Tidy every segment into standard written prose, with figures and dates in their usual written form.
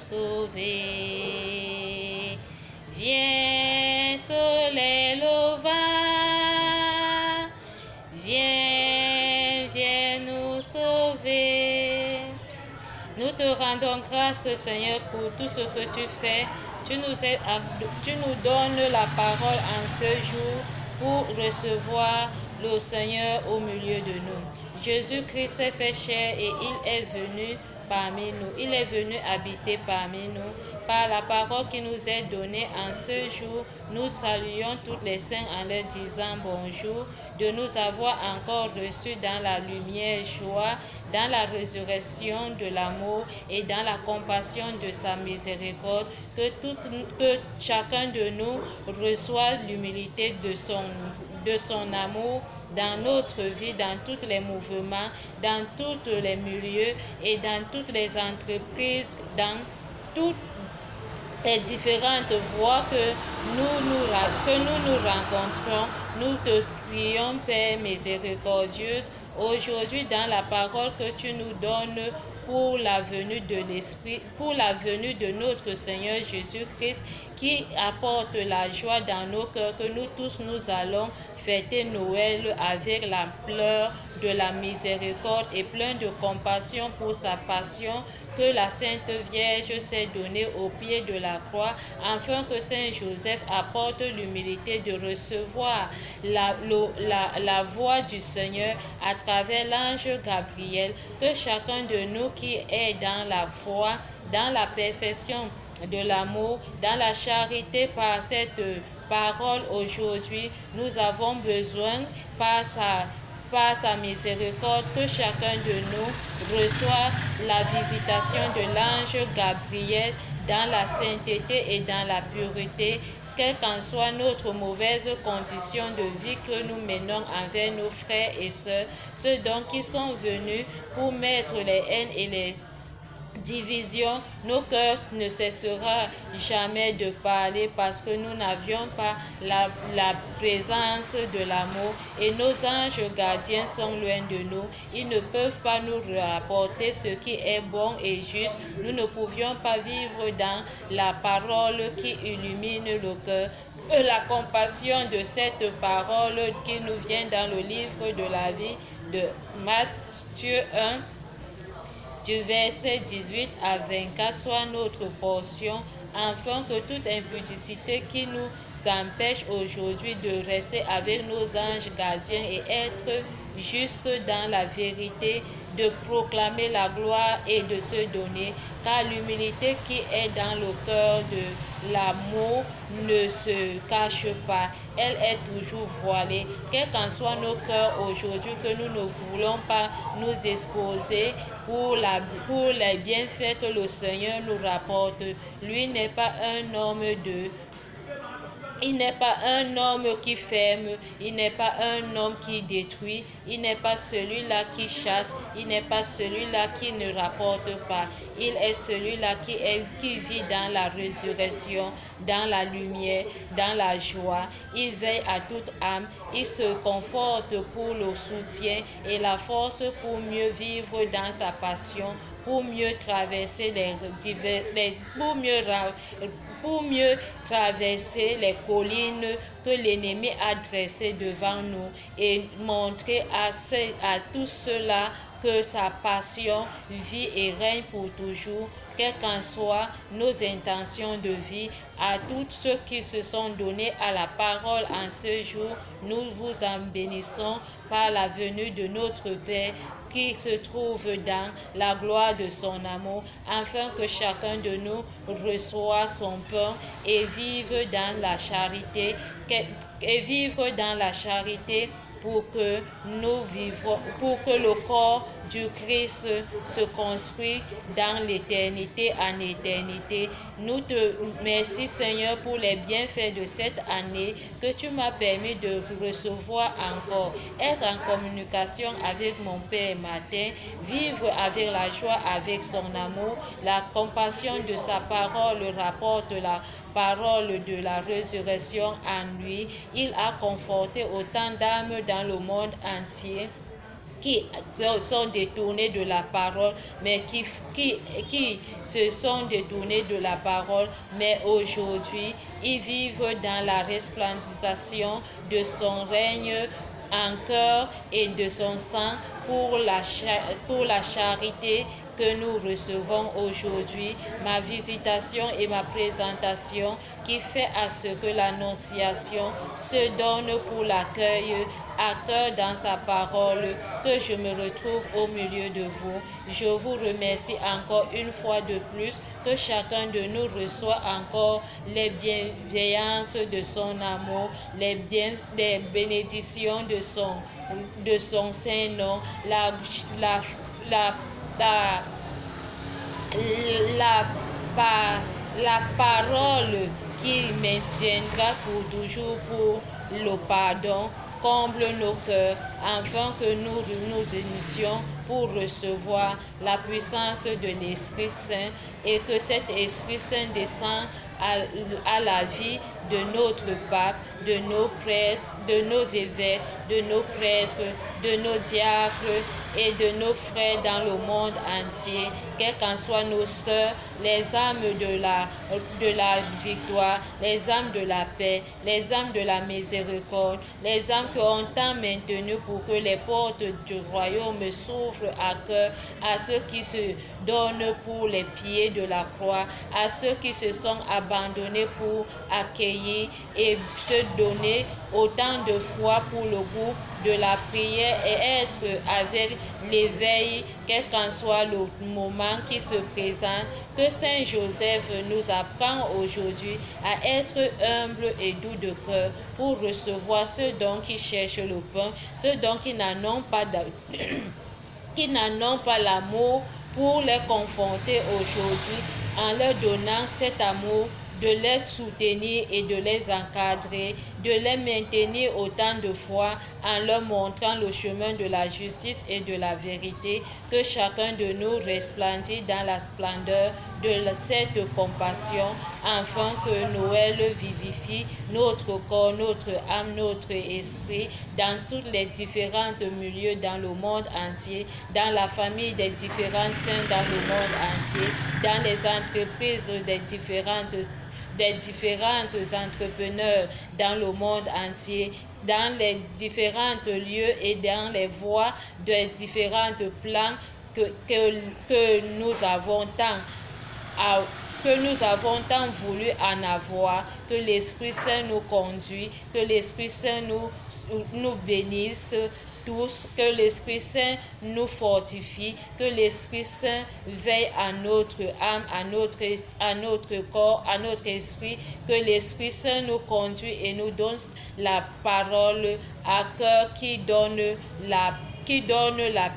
sauver. Viens, soleil levant, viens, viens nous sauver. Nous te rendons grâce, Seigneur, pour tout ce que tu fais. Tu nous donnes la parole en ce jour pour recevoir le Seigneur au milieu de nous. Jésus-Christ s'est fait chair et il est venu parmi nous. Il est venu habiter parmi nous. Par la parole qui nous est donnée en ce jour, nous saluons tous les saints en leur disant bonjour, de nous avoir encore reçus dans la lumière, joie, dans la résurrection de l'amour et dans la compassion de sa miséricorde, que chacun de nous reçoive l'humilité de son amour dans notre vie, dans tous les mouvements, dans tous les milieux et dans toutes les entreprises, dans toutes les différentes voies que nous rencontrons. Nous te prions, Père miséricordieux, aujourd'hui dans la parole que tu nous donnes pour la venue de l'Esprit, pour la venue de notre Seigneur Jésus-Christ, qui apporte la joie dans nos cœurs, que nous tous nous allons fêter Noël avec la pleur de la miséricorde et plein de compassion pour sa passion, que la Sainte Vierge s'est donnée au pied de la croix, afin que Saint Joseph apporte l'humilité de recevoir la voix du Seigneur à travers l'ange Gabriel, que chacun de nous qui est dans la foi, dans la perfection de l'amour, dans la charité par cette parole aujourd'hui, nous avons besoin par sa miséricorde, que chacun de nous reçoive la visitation de l'ange Gabriel dans la sainteté et dans la pureté, quelle qu'en soit notre mauvaise condition de vie que nous menons envers nos frères et sœurs, ceux donc qui sont venus pour mettre les haines et les division, nos cœurs ne cesseront jamais de parler parce que nous n'avions pas la présence de l'amour et nos anges gardiens sont loin de nous. Ils ne peuvent pas nous rapporter ce qui est bon et juste. Nous ne pouvions pas vivre dans la parole qui illumine le cœur. La compassion de cette parole qui nous vient dans le livre de la vie de Matthieu 1, du verset 18 à 24, soit notre portion, afin que toute impudicité qui nous empêche aujourd'hui de rester avec nos anges gardiens et être juste dans la vérité, de proclamer la gloire et de se donner, car l'humilité qui est dans le cœur de l'amour ne se cache pas, elle est toujours voilée. Quels qu'en soient nos cœurs aujourd'hui, que nous ne voulons pas nous exposer pour les bienfaits que le Seigneur nous rapporte. Lui n'est pas un homme il n'est pas un homme qui ferme, il n'est pas un homme qui détruit, il n'est pas celui-là qui chasse, il n'est pas celui-là qui ne rapporte pas. Il est celui-là qui vit dans la résurrection, dans la lumière, dans la joie. Il veille à toute âme, il se conforte pour le soutien et la force pour mieux vivre dans sa passion, pour mieux traverser pour mieux traverser les collines que l'ennemi a dressées devant nous et montrer à tous ceux-là que sa passion vit et règne pour toujours, quelles qu'en soient nos intentions de vie. À tous ceux qui se sont donnés à la parole en ce jour, nous vous en bénissons par la venue de notre Père qui se trouve dans la gloire de son amour, afin que chacun de nous reçoive son pain et vive dans la charité, pour que le corps du Christ se construise dans l'éternité en éternité. Nous te remercions, Seigneur, pour les bienfaits de cette année que tu m'as permis de recevoir encore. Être en communication avec mon Père matin, vivre avec la joie, avec son amour, la compassion de sa parole rapporte la parole de la résurrection en lui. Il a conforté autant d'âmes dans le monde entier qui sont détournés de la parole, mais qui se sont détournés de la parole, mais aujourd'hui, ils vivent dans la resplendissation de son règne en cœur et de son sang pour la charité que nous recevons aujourd'hui, ma visitation et ma présentation qui fait à ce que l'Annonciation se donne pour l'accueil à cœur dans sa parole, que je me retrouve au milieu de vous. Je vous remercie encore une fois de plus que chacun de nous reçoit encore les bienveillances de son amour, les bénédictions de son Saint-Nom, la parole qui maintiendra pour toujours pour le pardon. Comble nos cœurs, afin que nous nous unissions pour recevoir la puissance de l'Esprit Saint et que cet Esprit Saint descende à la vie de notre pape, de nos prêtres, de nos évêques, de nos prêtres, de nos diacres et de nos frères dans le monde entier, quelles qu'en soient nos sœurs, les âmes de la victoire, les âmes de la paix, les âmes de la miséricorde, les âmes qui ont tant maintenu pour que les portes du royaume s'ouvrent à cœur à ceux qui se donnent pour les pieds de la croix, à ceux qui se sont abandonnés pour accueillir et se donner autant de foi pour le goût de la prière et être avec l'éveil, quel qu'en soit le moment qui se présente, que Saint Joseph nous apprend aujourd'hui à être humble et doux de cœur pour recevoir ceux dont qui cherchent le pain, ceux dont qui n'en ont pas qui n'en ont pas l'amour pour les conforter aujourd'hui en leur donnant cet amour, de les soutenir et de les encadrer, de les maintenir autant de foi en leur montrant le chemin de la justice et de la vérité, que chacun de nous resplendit dans la splendeur de cette compassion, afin que Noël vivifie notre corps, notre âme, notre esprit, dans tous les différents milieux dans le monde entier, dans la famille des différents saints dans le monde entier, dans les entreprises des différentes entrepreneurs dans le monde entier, dans les différents lieux et dans les voies des différents plans que nous avons tant voulu en avoir, que l'Esprit Saint nous conduit, que l'Esprit Saint nous bénisse tous, que l'Esprit Saint nous fortifie, que l'Esprit Saint veille à notre âme, à notre corps, à notre esprit, que l'Esprit Saint nous conduit et nous donne la parole à cœur qui donne la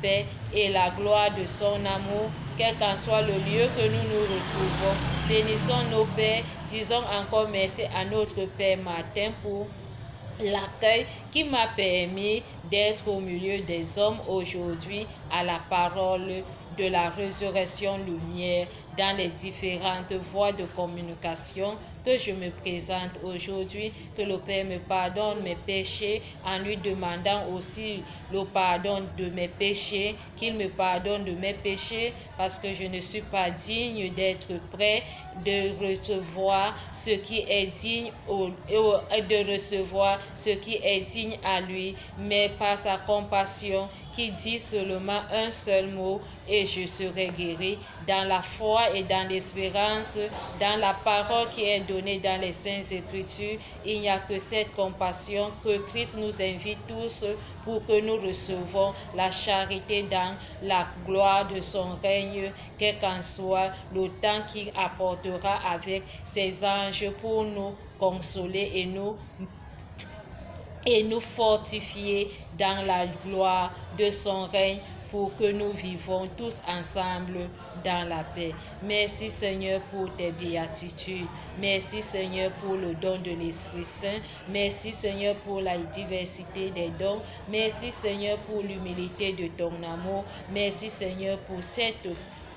paix et la gloire de son amour, quel qu'en soit le lieu que nous nous retrouvons. Bénissons nos pères, disons encore merci à notre Père Martin pour l'accueil qui m'a permis d'être au milieu des hommes aujourd'hui à la parole de la résurrection lumière dans les différentes voies de communication que je me présente aujourd'hui, que le Père me pardonne mes péchés en lui demandant aussi le pardon de mes péchés, qu'il me pardonne de mes péchés parce que je ne suis pas digne d'être prêt de recevoir ce qui est digne de recevoir ce qui est digne à lui, mais par sa compassion qui dit seulement un seul mot et je serai guéri, dans la foi et dans l'espérance, dans la parole qui est donnée dans les Saintes Écritures. Il n'y a que cette compassion que Christ nous invite tous pour que nous recevons la charité dans la gloire de son règne, quel qu'en soit le temps qu'il apportera avec ses anges pour nous consoler et nous fortifier dans la gloire de son règne, pour que nous vivons tous ensemble dans la paix. Merci Seigneur pour tes béatitudes. Merci Seigneur pour le don de l'Esprit Saint. Merci Seigneur pour la diversité des dons. Merci Seigneur pour l'humilité de ton amour. Merci Seigneur pour cette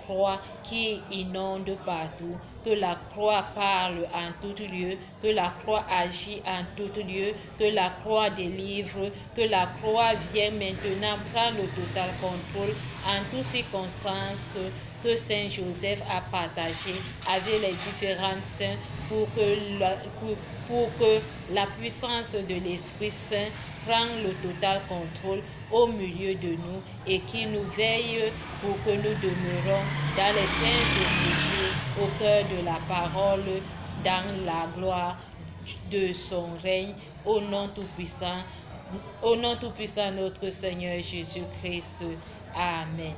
croix qui inonde partout, que la croix parle en tout lieu, que la croix agit en tout lieu, que la croix délivre, que la croix vient maintenant prendre le total contrôle en toutes circonstances que Saint Joseph a partagé avec les différents saints pour que la puissance de l'Esprit Saint prenne le total contrôle au milieu de nous et qui nous veille pour que nous demeurons dans les saints Écritures, au cœur de la parole, dans la gloire de son règne, au nom tout-puissant notre Seigneur Jésus-Christ. Amen.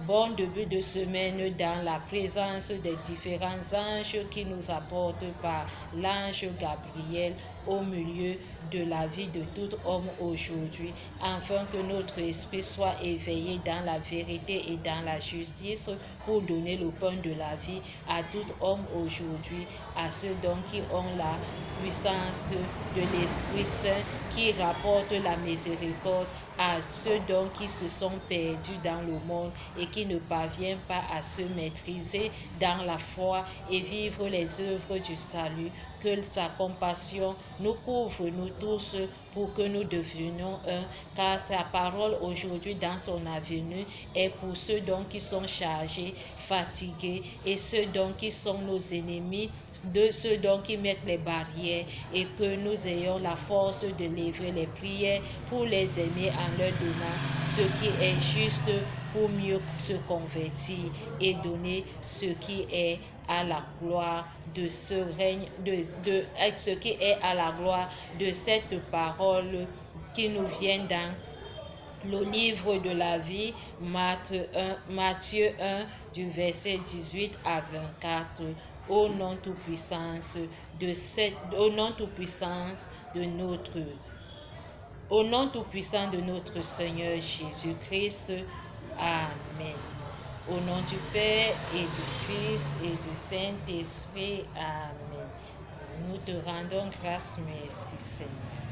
Bon début de semaine dans la présence des différents anges qui nous apportent par l'ange Gabriel au milieu de la vie de tout homme aujourd'hui, afin que notre esprit soit éveillé dans la vérité et dans la justice pour donner le pain de la vie à tout homme aujourd'hui, à ceux donc qui ont la puissance de l'Esprit Saint qui rapporte la miséricorde, à ceux donc qui se sont perdus dans le monde et qui ne parviennent pas à se maîtriser dans la foi et vivre les œuvres du salut. Que sa compassion nous couvre, nous tous, pour que nous devenions un, car sa parole aujourd'hui dans son avenue est pour ceux donc qui sont chargés, fatigués, et ceux donc qui sont nos ennemis, de ceux donc qui mettent les barrières, et que nous ayons la force de livrer les prières pour les aimer en leur donnant ce qui est juste pour mieux se convertir et donner ce qui est à la gloire de ce règne, ce qui est à la gloire de cette parole qui nous vient dans le livre de la vie, Matthieu 1, du verset 18 à 24, au nom tout-puissant de notre Seigneur Jésus-Christ. Amen. Au nom du Père et du Fils et du Saint-Esprit. Amen. Nous te rendons grâce, merci Seigneur.